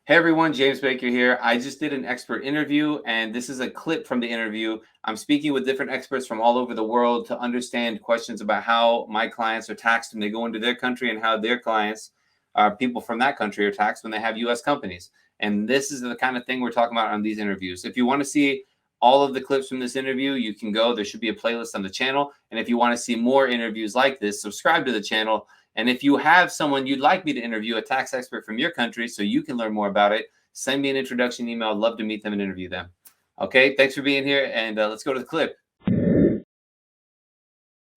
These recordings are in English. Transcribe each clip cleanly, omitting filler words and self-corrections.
Hey everyone, James Baker here. I just did an expert interview, and this is a clip from the interview. I'm speaking with different experts from all over the world to understand questions about how my clients are taxed when they go into their country and how their clients, people from that country, are taxed when they have U.S. companies. And this is the kind of thing we're talking about on these interviews. If you want to see all of the clips from this interview, you can go. There should be a playlist on the channel. And if you want to see more interviews like this, subscribe to the channel. And if you have someone you'd like me to interview, a tax expert from your country, so you can learn more about it, send me an introduction email. I'd love to meet them and interview them. Okay, thanks for being here, and let's go to the clip.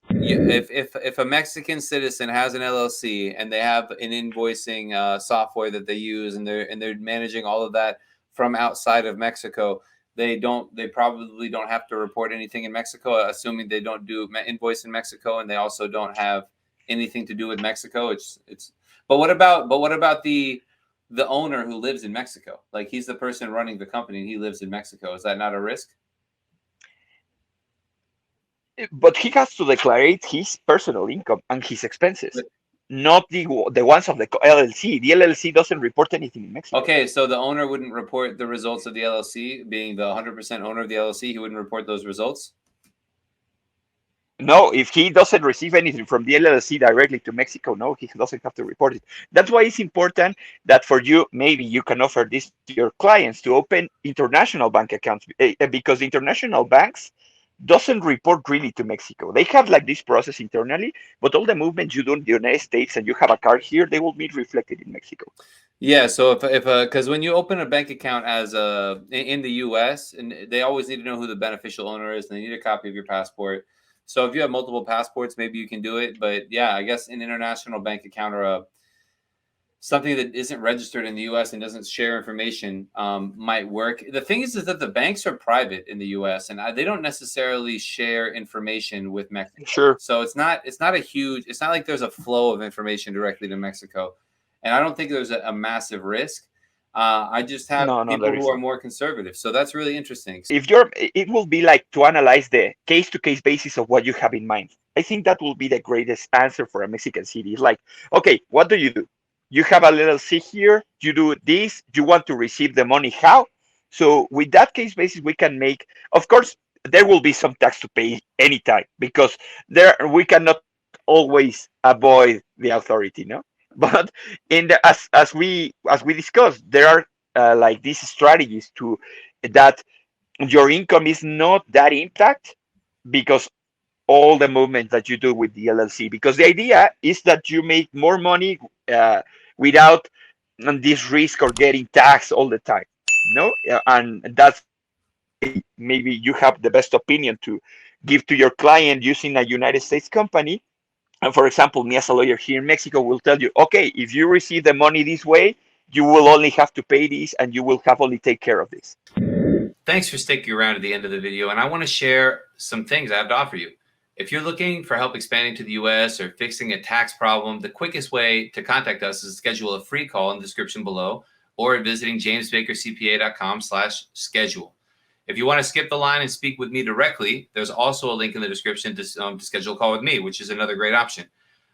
If a Mexican citizen has an LLC and they have an invoicing software that they use, and they're managing all of that from outside of Mexico, they probably don't have to report anything in Mexico, assuming they don't do invoice in Mexico, and they also don't have anything to do with Mexico. But what about the owner who lives in Mexico? Like, he's the person running the company and he lives in Mexico. Is that not a risk? But he has to declare his personal income and his expenses, not the ones of the LLC. The LLC doesn't report anything in Mexico. Okay, so the owner wouldn't report the results of the LLC, being the 100% owner of the LLC. He wouldn't report those results. No, if he doesn't receive anything from the LLC directly to Mexico, no, he doesn't have to report it. That's why it's important that for you, maybe you can offer this to your clients to open international bank accounts, because international banks doesn't report really to Mexico. They have like this process internally, but all the movements you do in the United States and you have a card here, they will be reflected in Mexico. Yeah, so if because when you open a bank account in the U.S., and they always need to know who the beneficial owner is, and they need a copy of your passport. So if you have multiple passports, maybe you can do it. But yeah, I guess an international bank account, or something that isn't registered in the U.S. and doesn't share information might work. The thing is that the banks are private in the U.S. and they don't necessarily share information with Mexico. Sure. So it's not like there's a flow of information directly to Mexico, and I don't think there's a massive risk. I just have people who are more conservative, so that's really interesting. It will be like to analyze the case-to-case basis of what you have in mind. I think that will be the greatest answer for a Mexican city. It's like, okay, what do? You have a little C here, you do this, you want to receive the money, how? So with that case basis, we can make, of course, there will be some tax to pay anytime, because we cannot always avoid the authority, no? But as we discussed, there are like these strategies to that your income is not that impact, because all the movements that you do with the LLC, because the idea is that you make more money without this risk of getting taxed all the time. No, and that's why maybe you have the best opinion to give to your client using a United States company. And for example, me as a lawyer here in Mexico will tell you, okay, if you receive the money this way, you will only have to pay this, and you will have only take care of this. Thanks for sticking around to the end of the video, and I want to share some things I have to offer you. If you're looking for help expanding to the U.S. or fixing a tax problem, the quickest way to contact us is to schedule a free call in the description below, or at visiting jamesbakercpa.com/schedule. If you want to skip the line and speak with me directly, there's also a link in the description to schedule a call with me, which is another great option.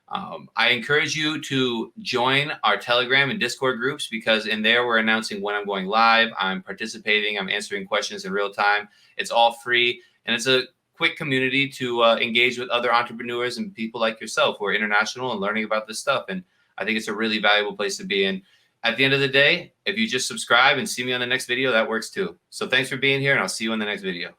I encourage you to join our Telegram and Discord groups, because in there we're announcing when I'm going live, I'm participating, I'm answering questions in real time. It's all free, and it's a quick community to engage with other entrepreneurs and people like yourself who are international and learning about this stuff. And I think it's a really valuable place to be in. At the end of the day, if you just subscribe and see me on the next video, that works too. So thanks for being here, and I'll see you in the next video.